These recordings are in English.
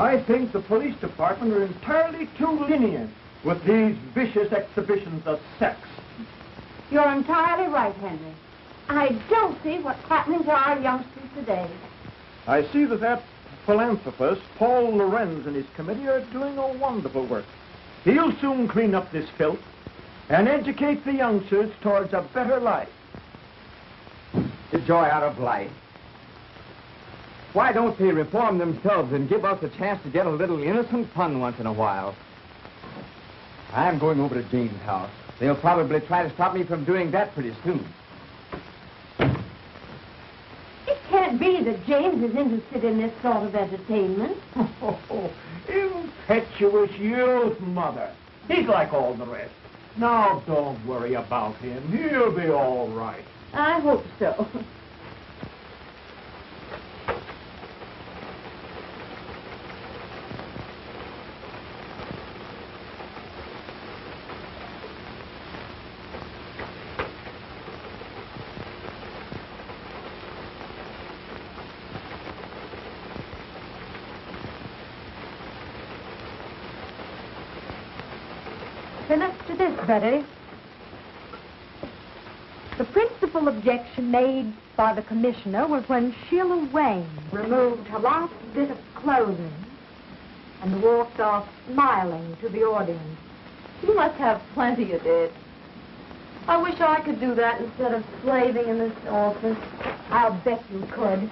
I think the police department are entirely too lenient with these vicious exhibitions of sex. You're entirely right, Henry. I don't see what's happening to our youngsters today. I see that philanthropist, Paul Lorenz, and his committee are doing a wonderful work. He'll soon clean up this filth and educate the youngsters towards a better life. The joy out of life. Why don't they reform themselves and give us a chance to get a little innocent fun once in a while? I'm going over to Jane's house. They'll probably try to stop me from doing that pretty soon. It can't be that James is interested in this sort of entertainment. Oh, impetuous youth, Mother. He's like all the rest. Now, don't worry about him. He'll be all right. I hope so. Finish to this, Betty. The principal objection made by the commissioner was when Sheila Wayne removed her last bit of clothing and walked off smiling to the audience. You must have plenty of it. I wish I could do that instead of slaving in this office. I'll bet you could.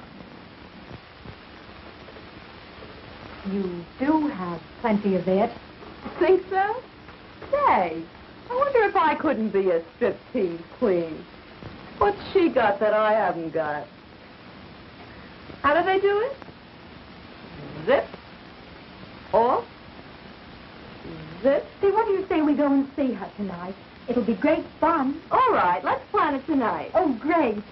You do have plenty of it. Think so? Say, I wonder if I couldn't be a striptease queen. What's she got that I haven't got? How do they do it? Zip. Off. Zip. See, what do you say we go and see her tonight? It'll be great fun. All right, let's plan it tonight. Oh, great.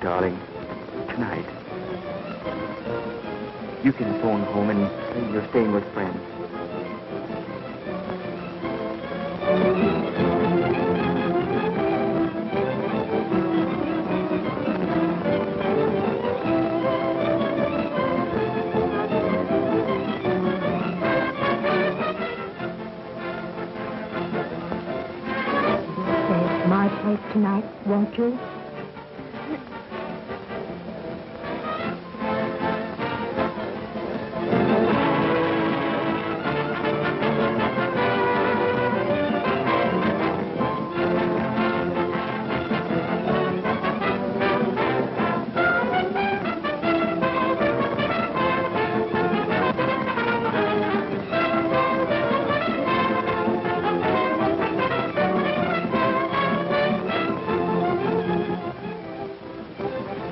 Darling, tonight, you can phone home and say you're staying with friends. Stay at my place tonight, won't you?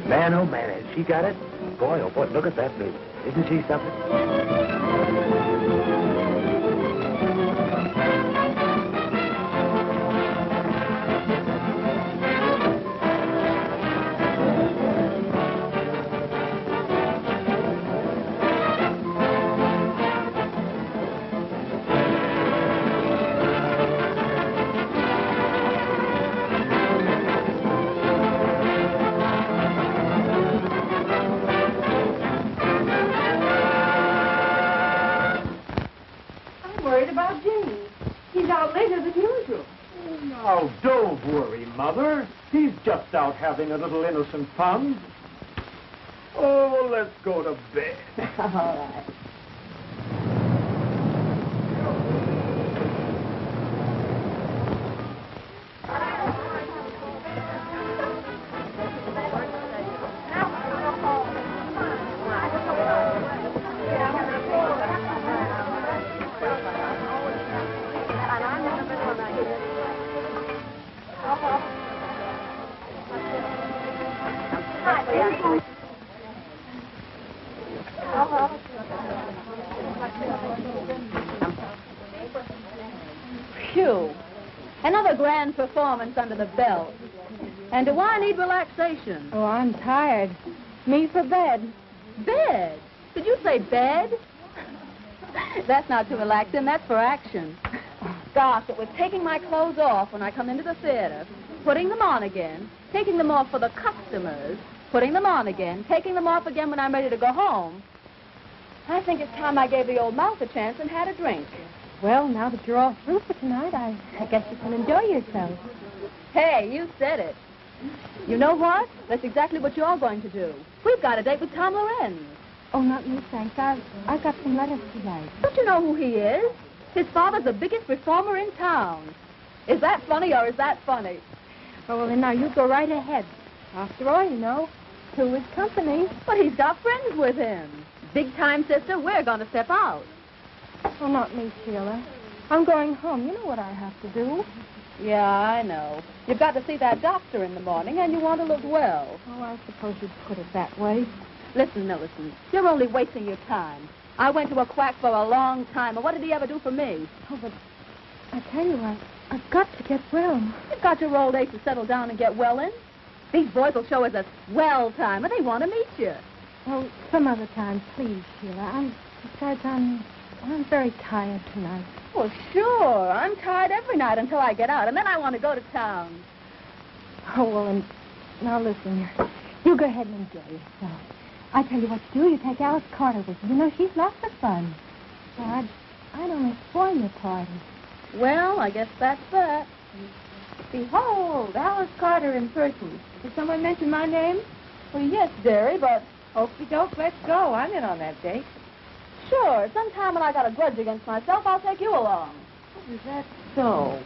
Man, oh man, has she got it? Boy, oh boy, look at that baby. Isn't she something? Oh, don't worry, Mother. He's just out having a little innocent fun. Oh, let's go to bed. All right. grand performance under the belt. And do I need relaxation? Oh, I'm tired. Me for bed. Bed? Did you say bed? That's not to relax in, that's for action. Gosh, it was taking my clothes off when I come into the theater, putting them on again, taking them off for the customers, putting them on again, taking them off again when I'm ready to go home. I think it's time I gave the old mouth a chance and had a drink. Well, now that you're all through for tonight, I guess you can enjoy yourself. Hey, you said it. You know what? That's exactly what you're going to do. We've got a date with Tom Lorenz. Oh, not me, thanks. I've got some letters to write. Don't you know who he is? His father's the biggest reformer in town. Is that funny or is that funny? Oh, well, then now you go right ahead. After all, you know, two is company. But he's got friends with him. Big time, sister, we're going to step out. Oh, not me, Sheila. I'm going home. You know what I have to do. Yeah, I know. You've got to see that doctor in the morning, and you want to look well. Oh, I suppose you'd put it that way. Listen, Millicent, you're only wasting your time. I went to a quack for a long time, and what did he ever do for me? Oh, but I tell you, I've got to get well. You've got your old age to settle down and get well in. These boys will show us a swell time, and they want to meet you. Oh, some other time, please, Sheila. Besides, I'm very tired tonight. Well, sure. I'm tired every night until I get out, and then I want to go to town. Oh, well, and now listen, you go ahead and enjoy yourself. I tell you what to do. You take Alice Carter with you. You know, she's lots of fun. So I'd only spoil your party. Well, I guess that's that. Behold, Alice Carter in person. Did someone mention my name? Well, yes, dearie, but... Okie doke, let's go. I'm in on that date. Sure, sometime when I got a grudge against myself, I'll take you along. Is that so?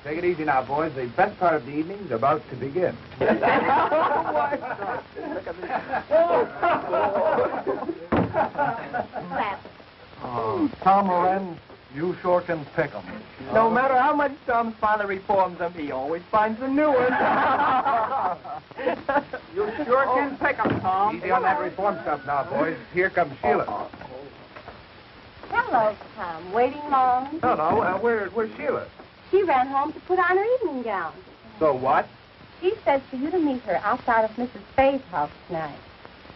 Take it easy now, boys. The best part of the evening's about to begin. Oh, Tom Lorenz, you sure can pick 'em. No matter how much Tom's father reforms him, he always finds a new one. You sure can pick 'em, Tom. Easy on that reform stuff now, boys. Here comes Sheila. Hello, Tom. Waiting long? No, where's Sheila? She ran home to put on her evening gown. So what? She says for you to meet her outside of Mrs. Faye's house tonight.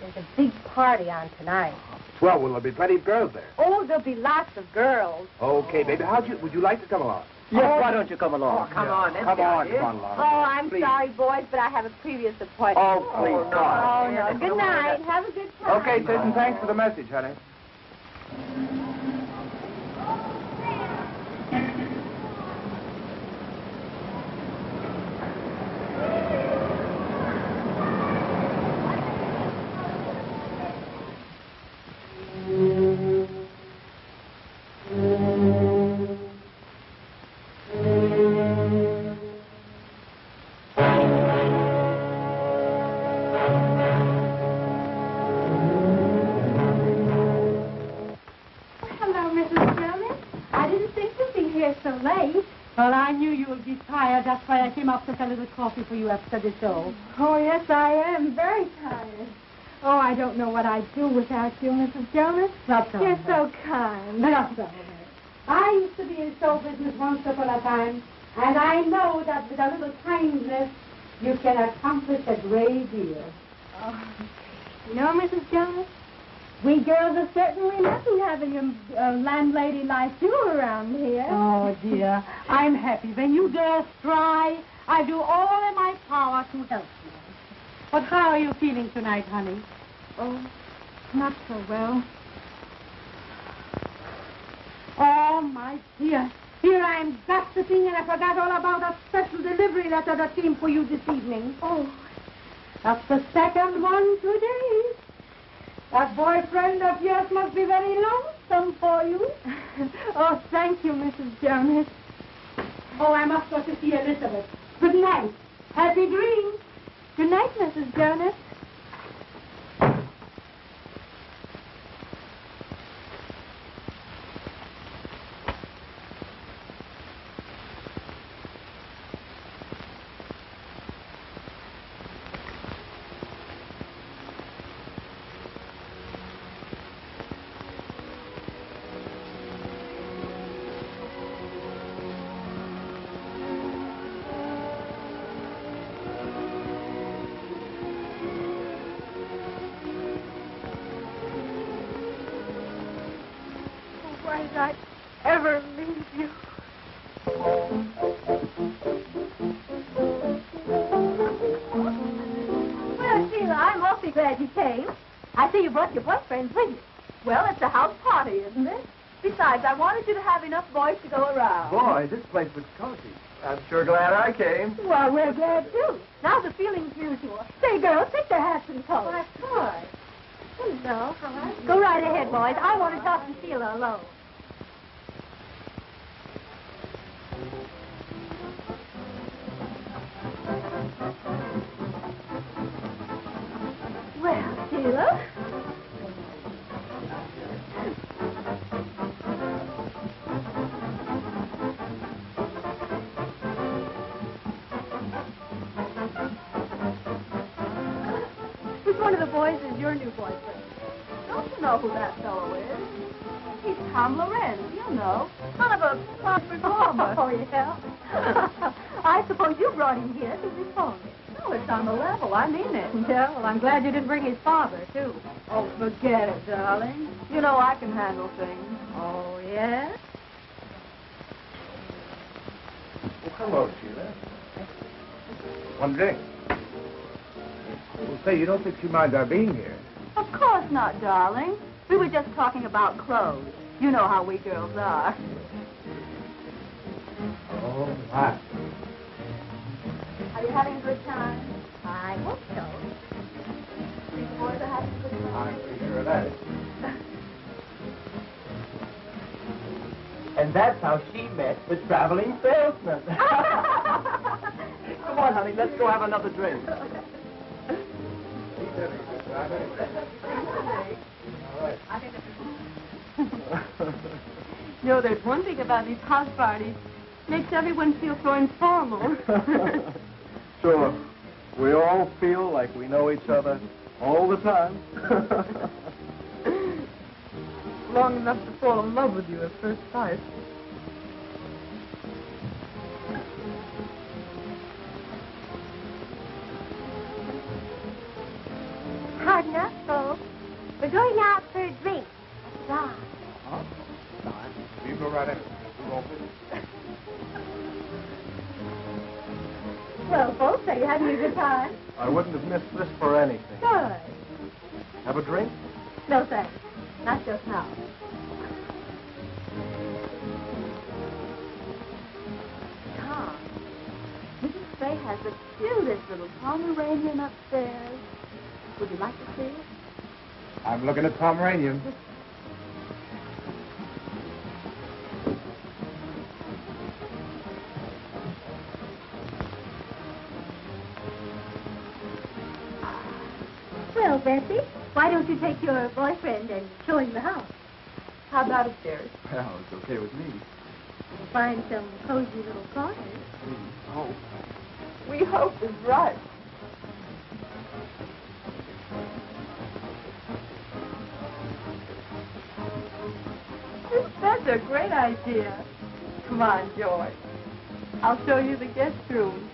There's a big party on tonight. Well, will there be plenty of girls there? Oh, there'll be lots of girls. Okay, baby. Would you like to come along? Yes, why don't you come along? Come on along. Oh, I'm sorry, boys, but I have a previous appointment. Oh, please, God. Oh, no. Good night. Have a good time. Okay, sis, and thanks for the message, honey. Well, I knew you would be tired. That's why I came up to get a little coffee for you after the show. Oh, yes, I am. Very tired. Oh, I don't know what I'd do without you, Mrs. Jonas. That's all You're so kind. That's all right. I used to be in show business once upon a time, and I know that with a little kindness, you can accomplish a great deal. Oh. You know, Mrs. Jonas, we girls are certainly lucky having a landlady like you around here. Oh, dear. I'm happy. When you girls try, I do all in my power to help you. But how are you feeling tonight, honey? Oh, not so well. Oh, my dear. Here I am gossiping, and I forgot all about a special delivery letter that came for you this evening. Oh, That's the second one today. That boyfriend of yours must be very lonesome for you. oh, thank you, Mrs. Jonas. Oh, I must go to see Elizabeth. Good night. Happy dreams. Good night, Mrs. Jonas. Why did I ever leave you? Well, Sheila, I'm awfully glad you came. I see you brought your boyfriend with you. Well, it's a house party, isn't it? Besides, I wanted you to have enough boys to go around. Boy, this place was cozy. I'm sure glad I came. Well, we're glad, too. Now the feeling's mutual. Say, girls, take their hats and coats. Why, boy. Hello. Go right ahead, boys. I want to talk to Sheila alone. Well, Sheila. Which one of the boys is your new boyfriend? Don't you know who that fellow is? He's Tom Lorenz, you know. Son of a top performer. Oh, yeah? I suppose you brought him here to reform it. No, it's on the level. I mean it. Yeah, well, I'm glad you didn't bring his father, too. Oh, forget it, darling. You know I can handle things. Oh, yeah? Well, hello, Sheila. One drink. Well, say, you don't think she minds our being here? Of course not, darling. We were just talking about clothes. You know how we girls are. Oh, my. Are you having a good time? I hope so. These boys are having a good time. I'm pretty sure of that. And that's how she met the traveling salesman. Come on, honey, let's go have another drink. He's having a good time anyway. All right. You know, there's one thing about these house parties. Makes everyone feel so informal. Sure. We all feel like we know each other all the time. Long enough to fall in love with you at first sight. Pardon us, folks. We're going out for a drink. That's right. Huh? Fine. You go right in. We'll open. Well, folks, are you having a good time? I wouldn't have missed this for anything. Good. Have a drink? No, thanks. Not just now. Tom, Mrs. Fay has the cutest little Pomeranian upstairs. Would you like to see it? I'm looking at Pomeranian. Well, Bessie, why don't you take your boyfriend and show him the house? How about upstairs? Well, it's okay with me. We'll find some cozy little corners. Oh. We hope is right. That's a great idea. Come on, George. I'll show you the guest room.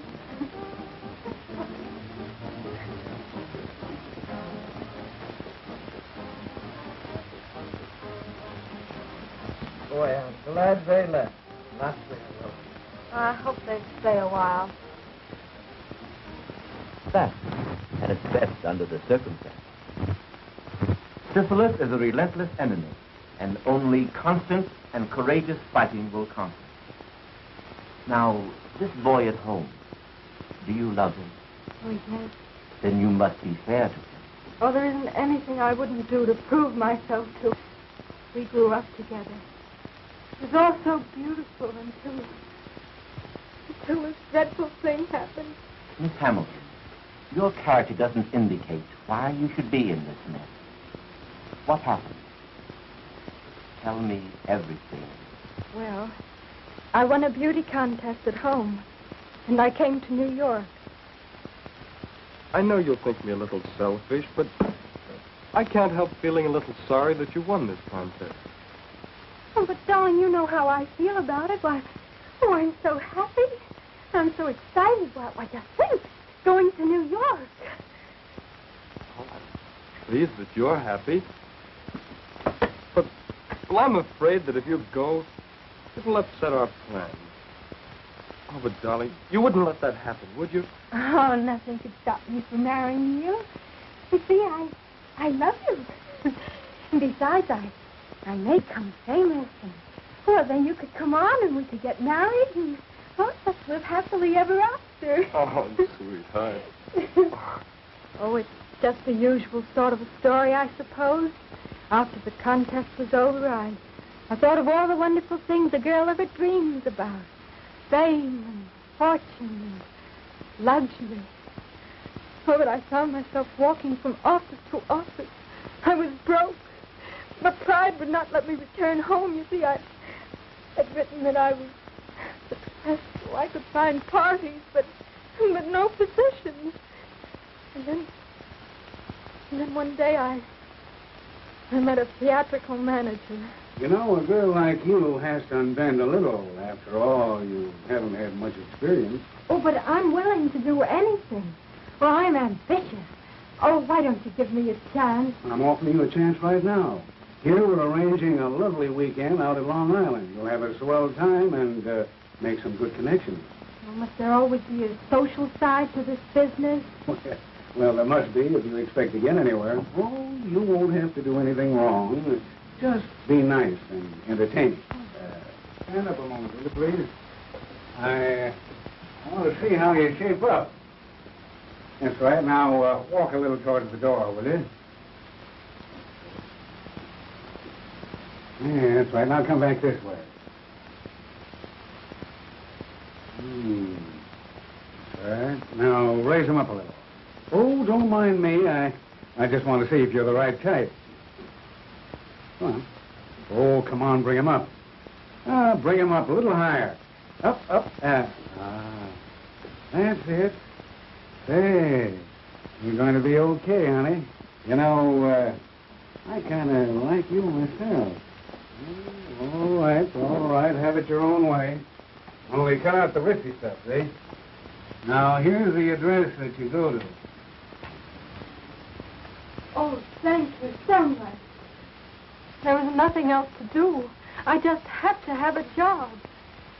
Boy, I'm glad they left. Not there, though. I hope they stay a while. That. At its best under the circumstances. Syphilis is a relentless enemy, and only constant and courageous fighting will conquer. Now, this boy at home, do you love him? Oh, yes. Then you must be fair to him. Oh, there isn't anything I wouldn't do to prove myself to. We grew up together. It was all so beautiful until this dreadful thing happened. Miss Hamilton, your character doesn't indicate why you should be in this mess. What happened? Tell me everything. Well, I won a beauty contest at home, and I came to New York. I know you'll think me a little selfish, but I can't help feeling a little sorry that you won this contest. Oh, but darling, you know how I feel about it. Why, oh, I'm so happy. I'm so excited. Why, just think, going to New York. Oh, I'm pleased that you're happy. But, well, I'm afraid that if you go, it'll upset our plans. Oh, but, darling, you wouldn't let that happen, would you? Oh, nothing could stop me from marrying you. You see, I love you. And besides, I may become famous. And, well, then you could come on and we could get married and, well, let's live happily ever after. Oh, sweetheart. Oh, it's just the usual sort of a story, I suppose. After the contest was over, I thought of all the wonderful things a girl ever dreams about. Fame and fortune and luxury. Oh, but I found myself walking from office to office. I was broke. But pride would not let me return home. You see, I'd written that I was successful. I could find parties, but no positions. And then one day I met a theatrical manager. You know, a girl like you has to unbend a little. After all, you haven't had much experience. Oh, but I'm willing to do anything. Well, I'm ambitious. Oh, why don't you give me a chance? I'm offering you a chance right now. Here we're arranging a lovely weekend out at Long Island. You'll have a swell time and make some good connections. Well, must there always be a social side to this business? Well, there must be if you expect to get anywhere. Oh, you won't have to do anything wrong. Just be nice and entertaining. Stand up a moment, will you, please? I want to see how you shape up. That's right. Now, walk a little towards the door, will you? Yeah, that's right. Now come back this way. Right. Now, raise them up a little. Oh, don't mind me. I just want to see if you're the right type. Come on. Oh, come on, bring him up. Bring him up a little higher. Up. That's it. Hey, you're going to be okay, honey. You know, I kind of like you myself. All right. Have it your own way. Only cut out the risky stuff, see? Now, here's the address that you go to. Oh, thank you so much. There was nothing else to do. I just had to have a job.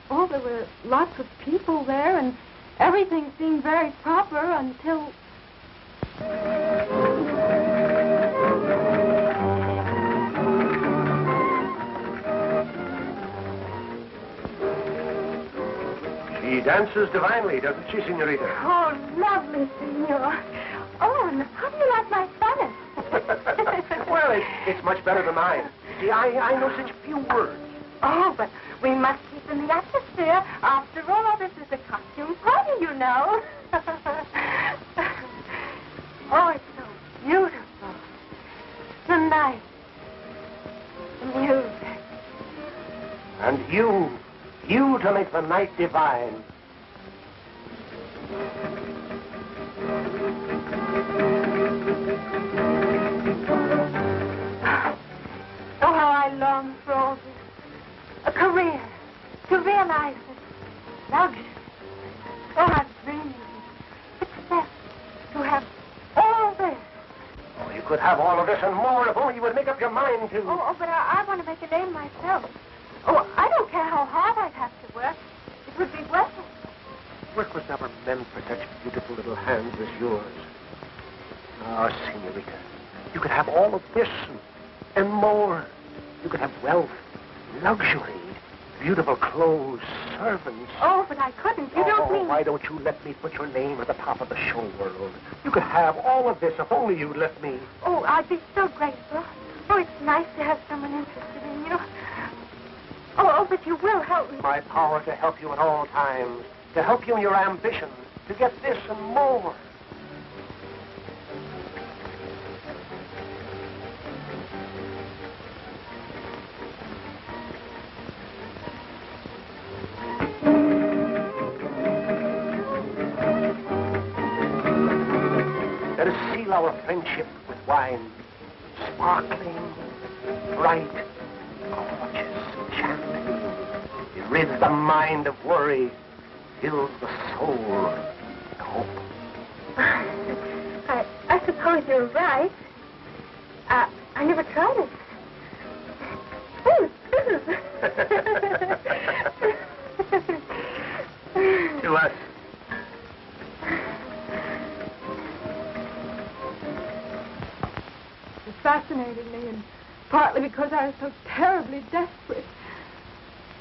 Oh, there were lots of people there, and everything seemed very proper until... She dances divinely, doesn't she, senorita? Oh, lovely, senor. Oh, and how do you like my Spanish? Well, it's much better than mine. See, I know such few words. Oh, but we must keep in the atmosphere. After all, this is a costume party, you know. Oh, it's so beautiful. The night. The music. And you to make the night divine. Oh, how I long for all this. A career. To realize it. Luxury. Oh, I've dreamed of success. To have all this. Oh, you could have all of this and more if only you would make up your mind to... Oh, but I want to make a name myself. Oh, I don't care how hard I'd have to work. It would be worth it. Work was never meant for such beautiful little hands as yours. Ah, senorita, you could have all of this and more. You could have wealth, luxury, beautiful clothes, servants. Oh, but I couldn't. You don't mean... Why don't you let me put your name at the top of the show world? You could have all of this if only you'd let me. Oh, I'd be so grateful. Oh, it's nice to have someone interested in you. Oh, but you will help me. My power to help you at all times, to help you in your ambition, to get this and more. Let us seal our friendship with wine, sparkling, bright, gorgeous champagne. It rids the mind of worry, fills the soul with hope. I suppose you're right. I never tried it. Oh, To us. It fascinated me, and partly because I was so terribly desperate.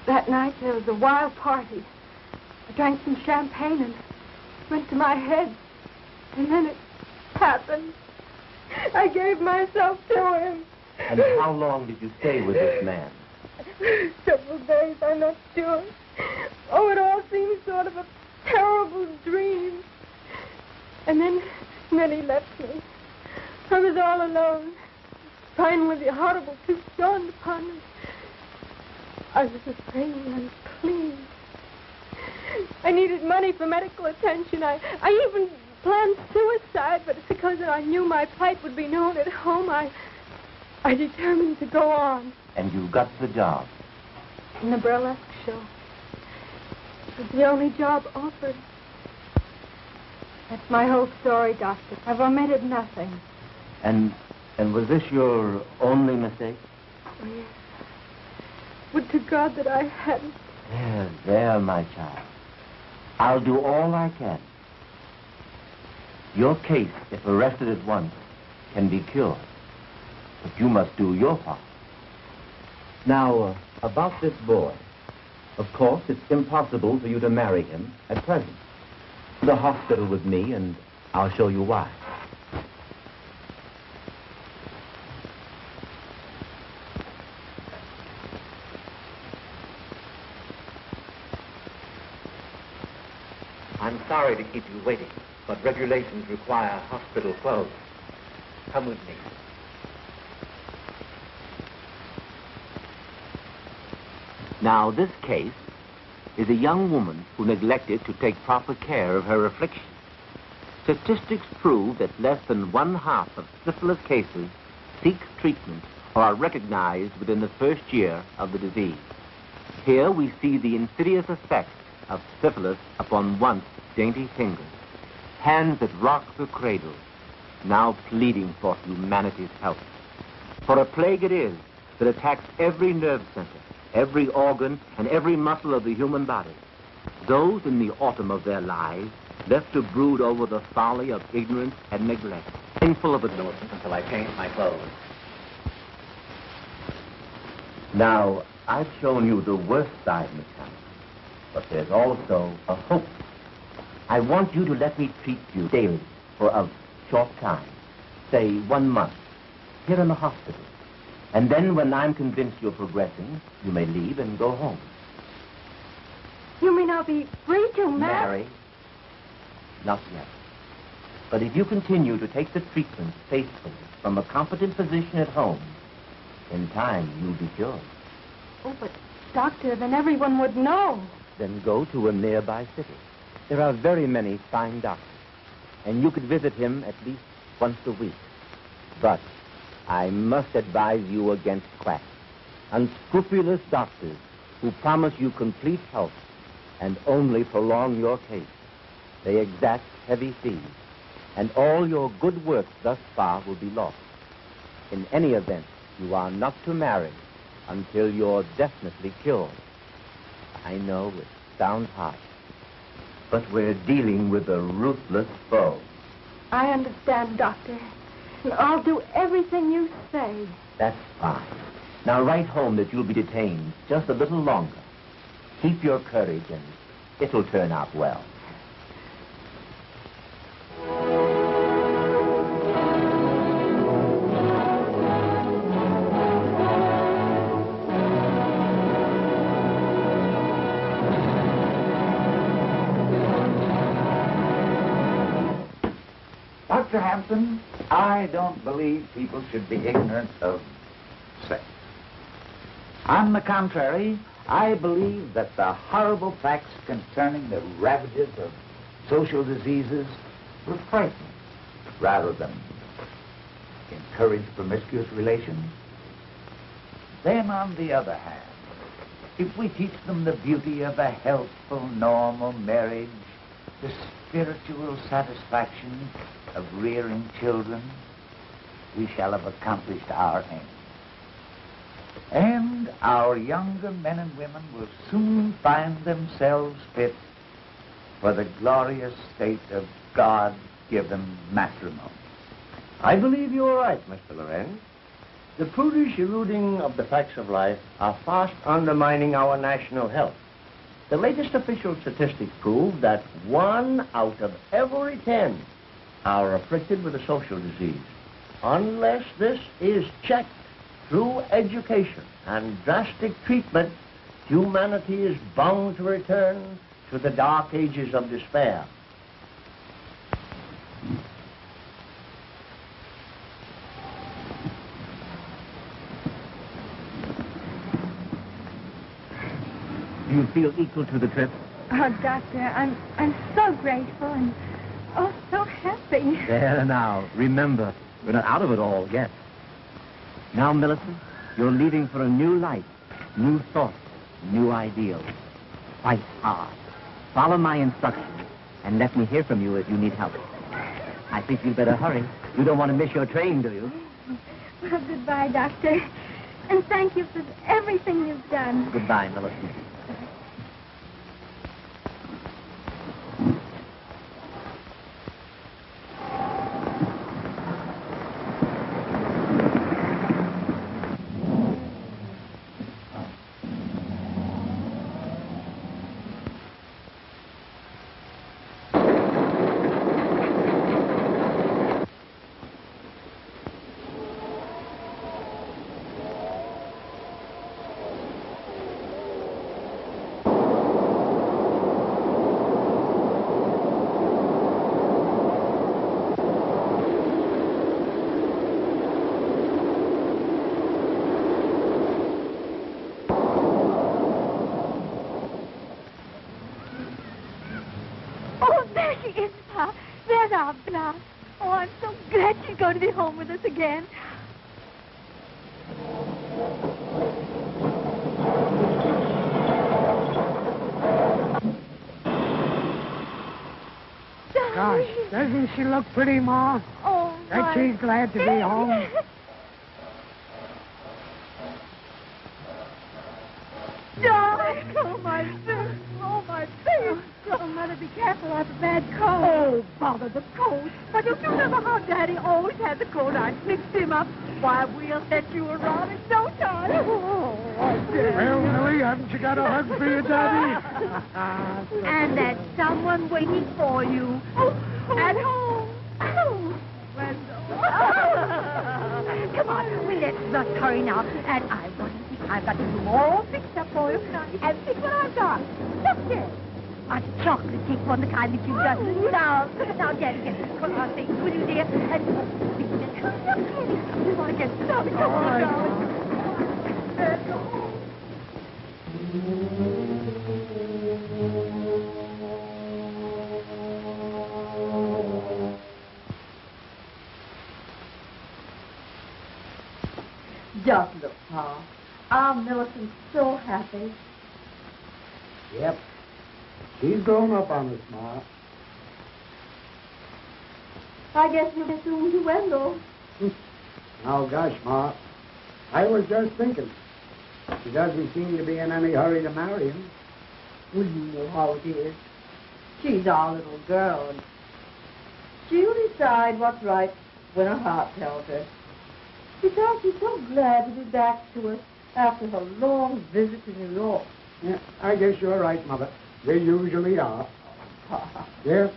That night there was a wild party. I drank some champagne and it went to my head. And then it happened. I gave myself to him. And how long did you stay with this man? Several days, I'm not sure. Oh, it all seemed sort of a terrible dream. And then he left me. I was all alone. Finally, the horrible truth dawned upon me. I was afraid and unclean. I needed money for medical attention. I even planned suicide, but it's because I knew my plight would be known at home. I determined to go on. And you got the job? In the burlesque show. It was the only job offered. That's my whole story, Doctor. I've omitted nothing. And was this your only mistake? Oh, yes. Would to God that I hadn't. There, my child. I'll do all I can. Your case, if arrested at once, can be cured. But you must do your part. Now, about this boy. Of course, it's impossible for you to marry him at present. To the hospital with me, and I'll show you why. I'm sorry to keep you waiting, but regulations require hospital clothes. Come with me. Now, this case is a young woman who neglected to take proper care of her affliction. Statistics prove that less than 1/2 of syphilis cases seek treatment or are recognized within the first year of the disease. Here we see the insidious effect of syphilis upon once dainty fingers, hands that rock the cradle, now pleading for humanity's help. For a plague it is that attacks every nerve center, every organ, and every muscle of the human body. Those in the autumn of their lives left to brood over the folly of ignorance and neglect, sinful of innocence until I change my clothes. Now, I've shown you the worst side, Miss Hammond, but there's also a hope. I want you to let me treat you daily for a short time, say 1 month, here in the hospital. And then when I'm convinced you're progressing, you may leave and go home. You mean I'll be free to marry? Not yet. But if you continue to take the treatment faithfully from a competent physician at home, in time you'll be cured. Oh, but Doctor, then everyone would know. Then go to a nearby city. There are very many fine doctors, and you could visit him at least once a week. But I must advise you against quacks, unscrupulous doctors who promise you complete health and only prolong your case. They exact heavy fees, and all your good work thus far will be lost. In any event, you are not to marry until you're definitely cured. I know it sounds harsh, but we're dealing with a ruthless foe. I understand, Doctor. I'll do everything you say. That's fine. Now write home that you'll be detained just a little longer. Keep your courage and it'll turn out well. Dr. Hampton, I don't believe people should be ignorant of sex. On the contrary, I believe that the horrible facts concerning the ravages of social diseases will frighten rather than encourage promiscuous relations. Then, on the other hand, if we teach them the beauty of a healthful, normal marriage, the spiritual satisfaction of rearing children, we shall have accomplished our aim. And our younger men and women will soon find themselves fit for the glorious state of God-given matrimony. I believe you are right, Mr. Lorenz. The prudish eluding of the facts of life are fast undermining our national health. The latest official statistics prove that 1 out of every 10 are afflicted with a social disease. Unless this is checked through education and drastic treatment, humanity is bound to return to the dark ages of despair. Do you feel equal to the trip? Oh, Doctor, I'm so grateful and so happy. There now. Remember, we're not out of it all yet. Now, Millicent, you're leaving for a new life, new thoughts, new ideals. Fight hard. Follow my instructions, and let me hear from you if you need help. I think you'd better hurry. You don't want to miss your train, do you? Well, goodbye, Doctor. And thank you for everything you've done. Goodbye, Millicent. Oh, I'm so glad she's going to be home with us again. Gosh, doesn't she look pretty, Ma? Oh, Bet she's glad to be home. Darling, oh, my face. Oh, my face. Oh, Mother, be careful. I have a bad cold. Oh, bother the cold. Why, don't you remember how Daddy always had the cold? I mixed him up. Why, we'll set you around in no time. Oh, Well, Millie, haven't you got a hug for your daddy? And there's someone waiting for you. At home. Oh, come on, let's hurry now. And I've got to do all fixed up for you. And see what I've got. Look here. A chocolate cake, one the kind that you've done. Now, Daddy, get this. Come on, things, will you, dear? And you want to get started. Come on, darling. Let's go home. Just look, Pa. Our Millicent's so happy. Yep. She's grown up on us, Ma. I guess you'll be soon to Wendell. Oh, gosh, Ma. I was just thinking. She doesn't seem to be in any hurry to marry him. Well, you know how it is. She's our little girl, and she'll decide what's right when her heart tells her. Besides, she's so glad to be back to us after her long visit to New York. Yeah, I guess you're right, Mother. They usually are. Yes?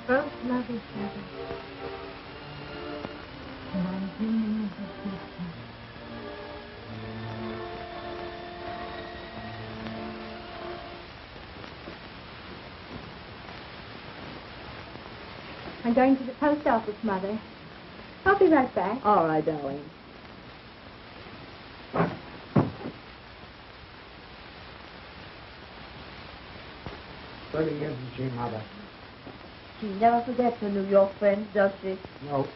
Both love each other. And I'm dreaming of the future. I'm going to the post office, Mother. I'll be right back. All right, darling. Pretty, isn't she, Mother? She never forgets her New York friends, does she? No.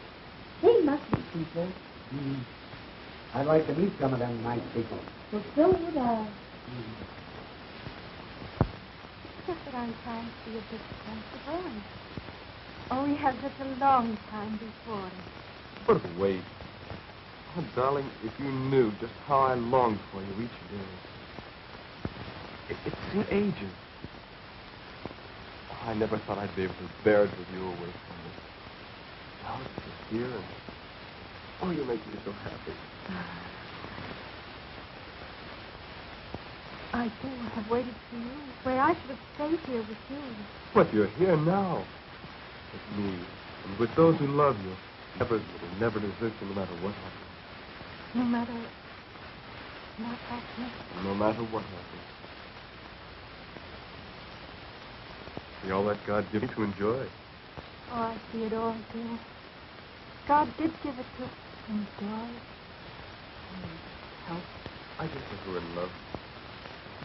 They must be people. I'd like to meet some of them nice people. Well, so would I. Just that I'm trying to be a bit sensible. Oh, we have such a long time before us. But wait. Oh, darling, if you knew just how I longed for you each day. It's been ages. I never thought I'd be able to bear it with you away from me. Now that you're here, and oh, you make me so happy. I too have waited for you, where I should have stayed here with you. But you're here now, with me, and with those who love you. Never desert you, no matter what happens. No matter what happens. No matter what happens. See all that God gave me to enjoy. Oh, I see it all, dear. God did give it to us to enjoy. Help. I just think we're in love.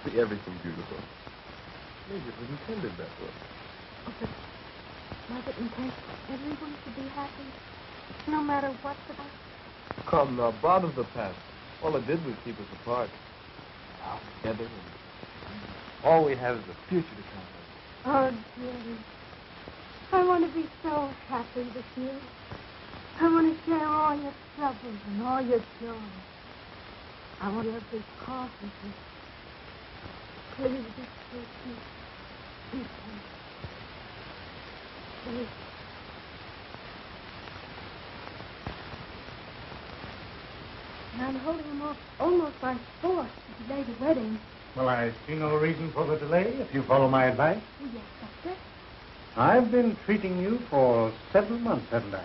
See everything beautiful. Maybe it was intended that way. Oh, but was it intended everyone should be happy? No matter what's about? Come now, bother the past. All it did was keep us apart. Now together, and all we have is the future to count on. Oh, dearie. I want to be so happy with you. I want to share all your troubles and all your joy. I want to be part of you. Please be patient. Be patient. Please. And I'm holding him off almost by force to delay the wedding. Well, I see no reason for the delay, if you follow my advice. Oh, yes, Doctor. I've been treating you for 7 months, haven't I?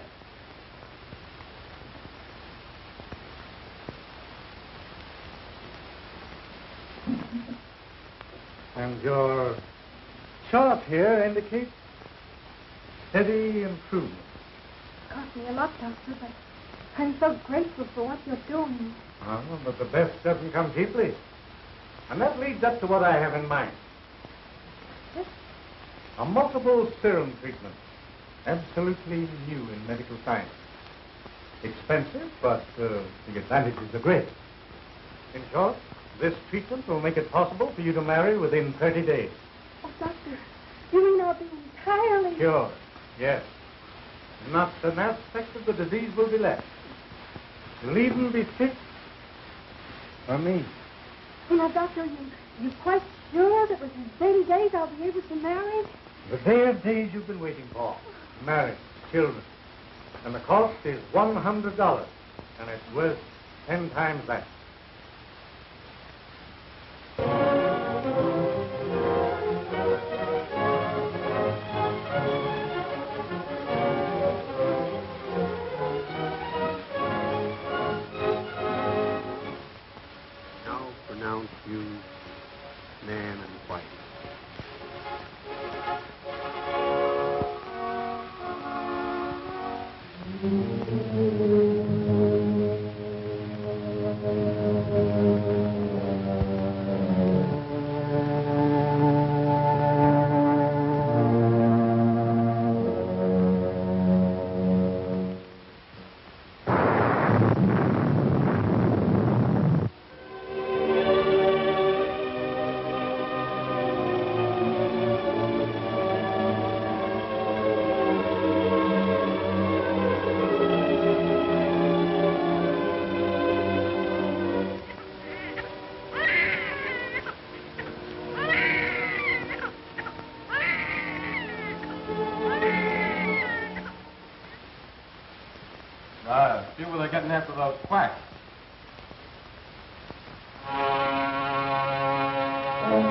And your chart here indicates steady improvement. It cost me a lot, Doctor, but I'm so grateful for what you're doing. Oh, but the best doesn't come cheaply. And that leads up to what I have in mind. Yes? A multiple serum treatment. Absolutely new in medical science. Expensive, but the advantages are great. In short, this treatment will make it possible for you to marry within 30 days. Oh, Doctor, you mean I'll be entirely... Sure, yes. Not an aspect of the disease will be left. You'll even be fit for me. Oh, now, Doctor, you quite sure that within 30 days I'll be able to marry? The day of days you've been waiting for. Marriage, children. And the cost is $100. And it's worth 10 times that. Now pronounce you man and wife. No,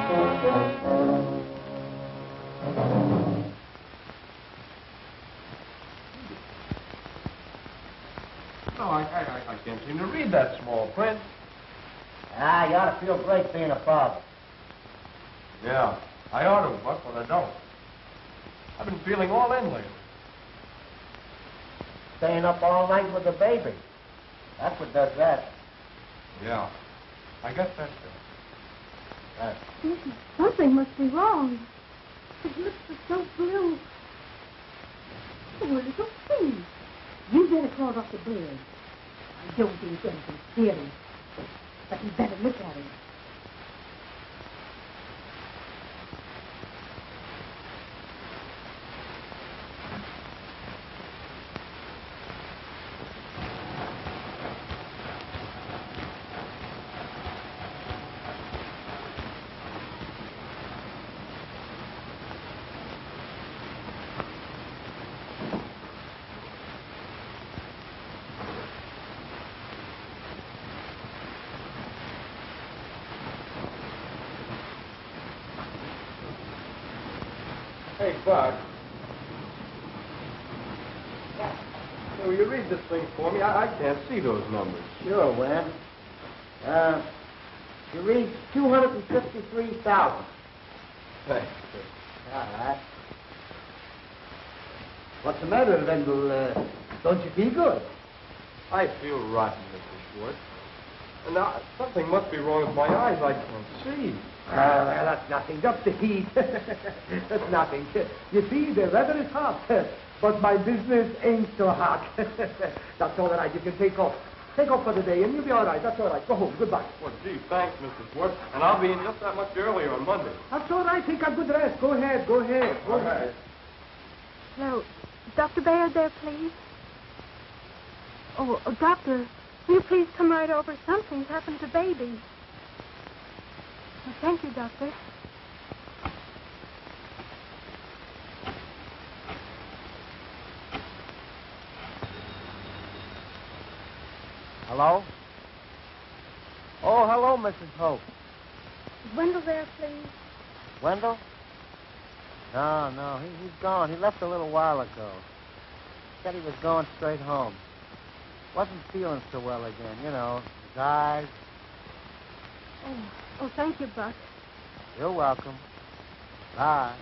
I can't seem to read that small print. Ah, you ought to feel great being a father. Yeah, I ought to, Buck, but I don't. I've been feeling all in lately. Staying up all night with the baby. That's what does that. Yeah, I guess that's it. Something must be wrong. His lips are so blue. Oh, little thing. You better crawl off the bed. I don't think anything serious. But you better look at him. Hey, Buck. Will you read this thing for me? I can't see those numbers. Sure, Webb. You read 253,000. Thanks. All right. What's the matter, Wendell? Don't you feel good? I feel rotten, Mr. Schwartz. And now, something must be wrong with my eyes. I can't see. Well, that's nothing. Just the heat. That's nothing. You see, the weather is hot, but my business ain't so hot. That's all right. You can take off. Take off for the day, and you'll be all right. That's all right. Go home. Goodbye. Well, gee, thanks, Mr. Schwartz. And I'll be in just that much earlier on Monday. That's all right. Take a good rest. Go ahead. Go ahead. Go ahead. No, Dr. Baird there, please. Oh, Doctor, will you please come right over? Something's happened to baby. Well, thank you, Doctor. Hello? Oh, hello, Mrs. Hope. Is Wendell there, please? Wendell? No, he's gone. He left a little while ago. Said he was going straight home. Wasn't feeling so well again, you know, his eyes. Oh, thank you, Buck. You're welcome. Bye.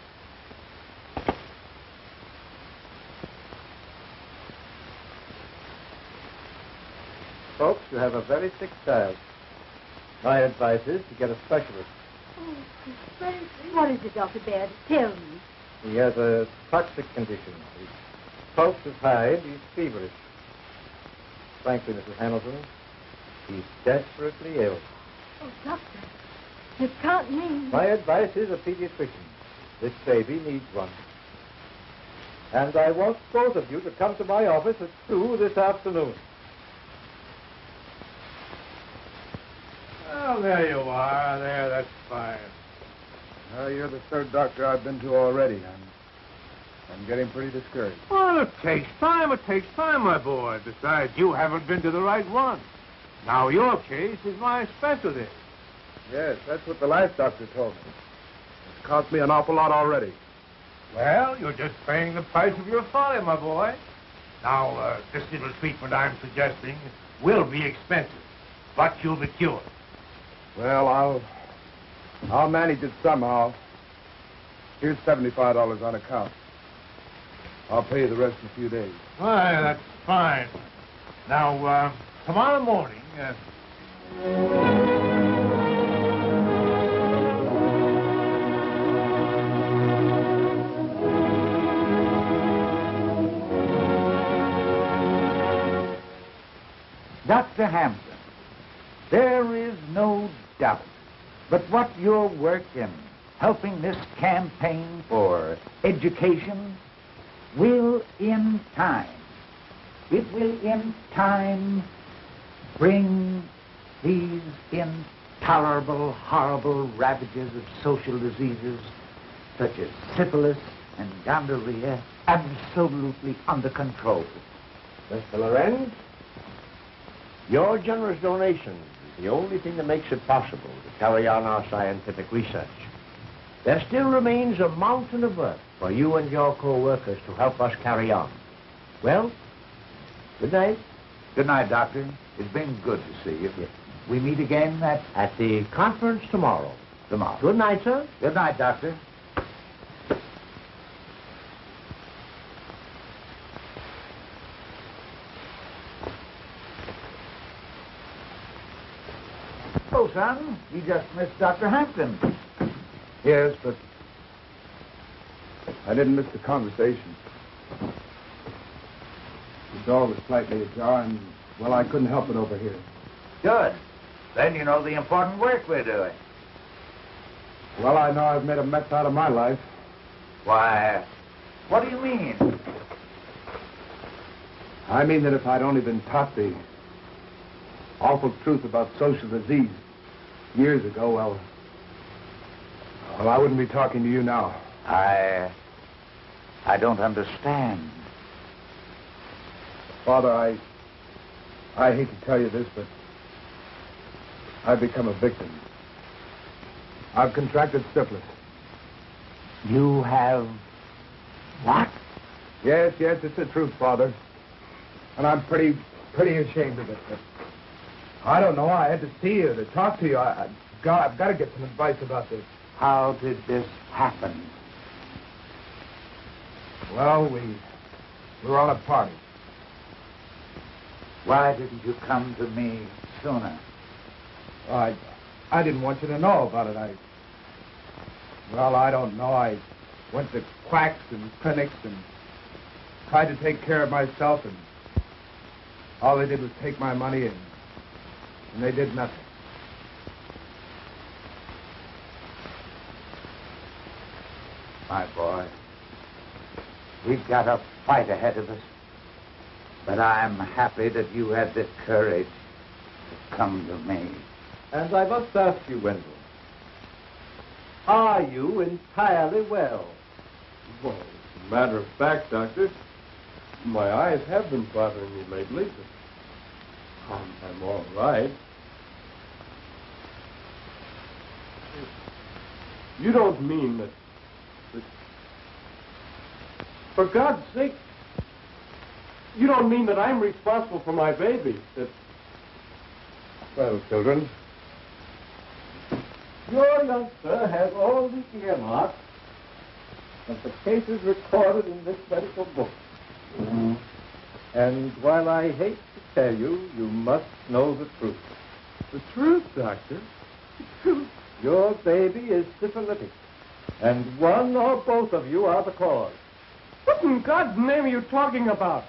Folks, you have a very sick child. My advice is to get a specialist. Oh, what is it, Dr. Baird? Tell me. He has a toxic condition. His pulse is high and he's feverish. Frankly, Mrs. Hamilton, he's desperately ill. Oh, Doctor, it can't mean... My advice is a pediatrician. This baby needs one. And I want both of you to come to my office at 2 this afternoon. Well, there you are. There, that's fine. You're the third doctor I've been to already. I'm getting pretty discouraged. Well, it takes time, my boy. Besides, you haven't been to the right one. Now, your case is my specialty. Yes, that's what the last doctor told me. It's cost me an awful lot already. Well, you're just paying the price of your folly, my boy. Now, this little treatment I'm suggesting will be expensive, but you'll be cured. Well, I'll manage it somehow. Here's $75 on account. I'll pay you the rest in a few days. Why, that's fine. Now, tomorrow morning... Dr. Hampton, there is no doubt but what your work in helping this campaign for education will in time, bring these intolerable, horrible ravages of social diseases such as syphilis and gonorrhea absolutely under control. Mr. Lorenz, your generous donations the only thing that makes it possible to carry on our scientific research. There still remains a mountain of work for you and your co-workers to help us carry on. Well, good night. Good night, Doctor. It's been good to see you. Yes. We meet again at the conference tomorrow. Tomorrow. Good night, sir. Good night, Doctor. Oh, son, you just missed Dr. Hampton. Yes, but I didn't miss the conversation. The door was slightly ajar, and, well, I couldn't help it over here. Good. Then you know the important work we're doing. Well, I know I've made a mess out of my life. Why, what do you mean? I mean that if I'd only been taught the awful truth about social disease years ago, well, I wouldn't be talking to you now. I don't understand. Father, I hate to tell you this, but I've become a victim. I've contracted syphilis. You have what? Yes, it's the truth, Father. And I'm pretty ashamed of it. But I don't know. I had to see you, to talk to you. I've got to get some advice about this. How did this happen? Well, we were on a party. Why didn't you come to me sooner? I didn't want you to know about it. I don't know. I went to quacks and clinics and tried to take care of myself, and all they did was take my money, and they did nothing. My boy, we've got a fight ahead of us. But I'm happy that you had the courage to come to me. And I must ask you, Wendell, are you entirely well? Well, as a matter of fact, Doctor, my eyes have been bothering me lately, but I'm all right. You don't mean that... For God's sake, you don't mean that I'm responsible for my baby? Well, children, your youngster has all the earmarks of the cases recorded in this medical book. And while I hate to tell you, you must know the truth. The truth, Doctor? The truth. Your baby is syphilitic, and one or both of you are the cause. What in God's name are you talking about?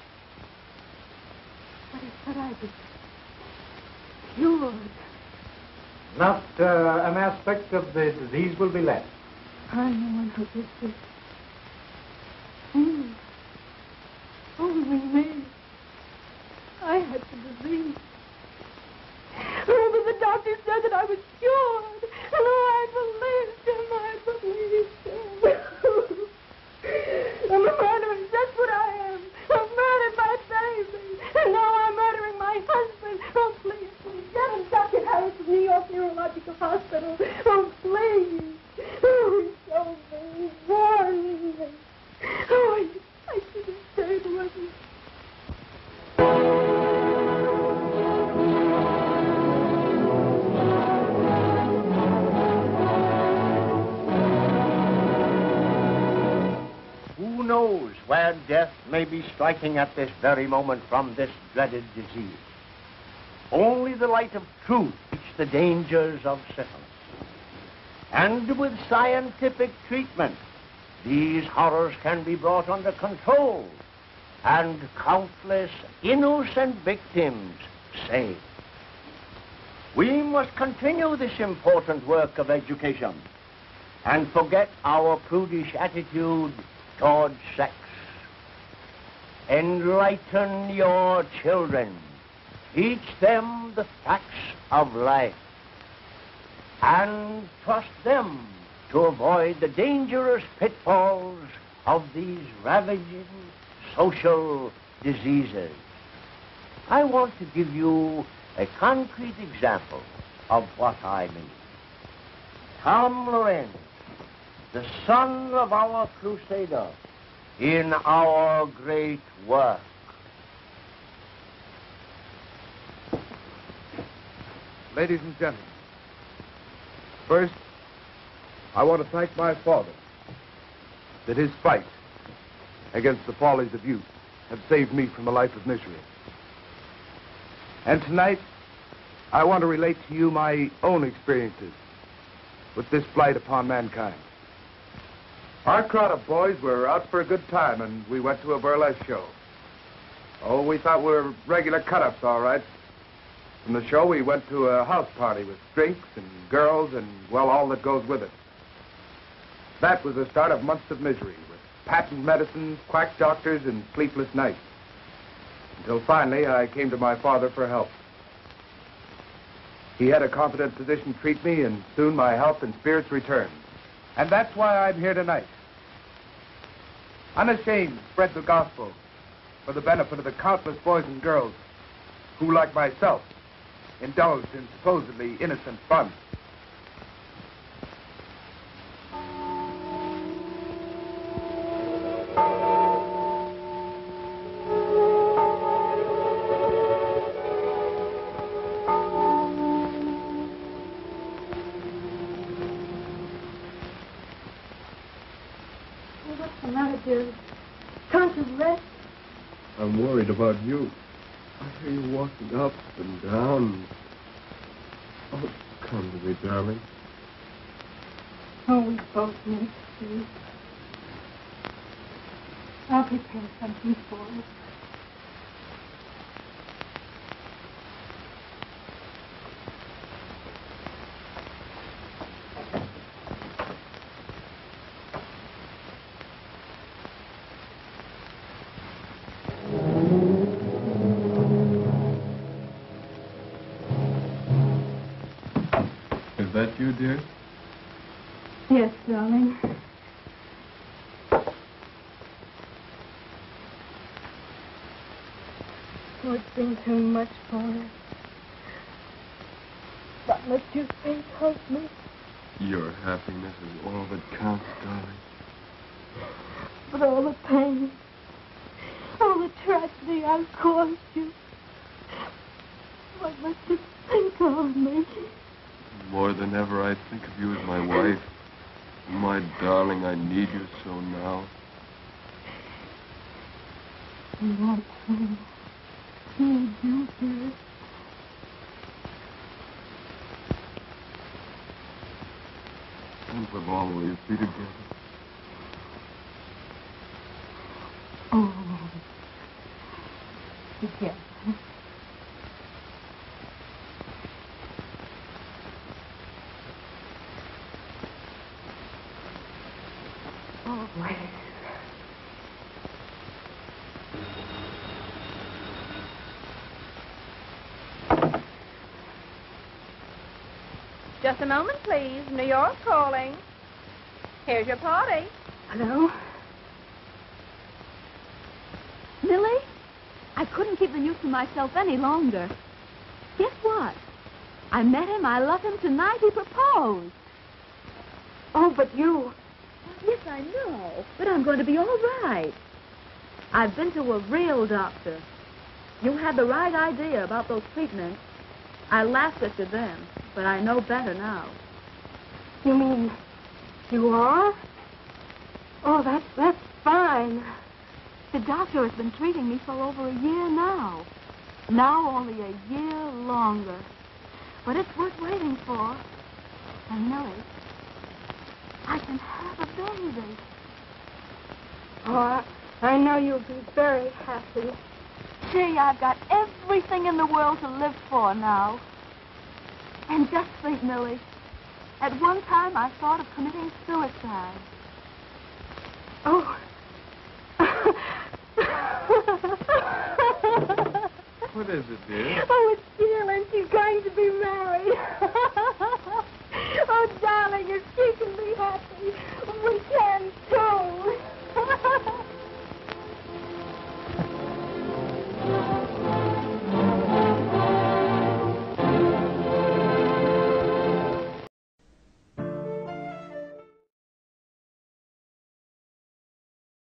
What I did? Cured. Not an aspect of the disease will be left. I'm the one who did this. Me. Only me. I had the disease. Oh, but the doctor said that I was cured. And I believed him. I'm a murderer. That's what I am. I've murdered my baby. And now I'm murdering my husband. Oh, please, get him, Dr. Harris of New York Neurological Hospital. Oh, please. Oh, show me. Warn me. Oh, I should have stayed with you. Who knows where death may be striking at this very moment from this dreaded disease? Only the light of truth teaches the dangers of syphilis. And with scientific treatment, these horrors can be brought under control and countless innocent victims saved. We must continue this important work of education and forget our prudish attitude towards sex. Enlighten your children. Teach them the facts of life. And trust them to avoid the dangerous pitfalls of these ravaging social diseases. I want to give you a concrete example of what I mean. Tom Lorenz, the son of our crusader, in our great work. Ladies and gentlemen, first, I want to thank my father that his fight against the follies of youth have saved me from a life of misery. And tonight, I want to relate to you my own experiences with this blight upon mankind. Our crowd of boys were out for a good time, and we went to a burlesque show. Oh, we thought we were regular cut-ups, all right. From the show, we went to a house party with drinks and girls and, well, all that goes with it. That was the start of months of misery, with patent medicines, quack doctors, and sleepless nights. Until finally, I came to my father for help. He had a competent physician treat me, and soon my health and spirits returned. And that's why I'm here tonight. Unashamed to spread the gospel for the benefit of the countless boys and girls who, like myself, indulged in supposedly innocent fun. What's the matter, dear? Can't you rest? I'm worried about you. I hear you walking up and down. Oh, come to me, darling. Oh, we both need sleep. I'll prepare something for us. Is that you, dear? Yes, darling. Oh, it's been too much for us. What must you think of me? Your happiness is all that counts, darling. But all the pain, all the tragedy I've caused you. What must you think of me? More than ever, I think of you as my wife. My darling, I need you so now. That's me. Need you, dear. And we'll always be together. Oh, together. Always. Just a moment, please. New York calling. Here's your party. Hello? Lily, I couldn't keep the news to myself any longer. Guess what? I met him. I love him tonight. He proposed. Oh, but you... Yes, I know. But I'm going to be all right. I've been to a real doctor. You had the right idea about those treatments. I laughed at you then, but I know better now. You mean you are? Oh, that's fine. The doctor has been treating me for over a year now. Now only a year longer. But it's worth waiting for. And Millie, I can have a baby. Oh, I know you'll be very happy. Gee, I've got everything in the world to live for now. And just think, Millie, at one time I thought of committing suicide. Oh. What is it, dear? Oh, it's Jill, and she's going to be married. Oh, darling, if she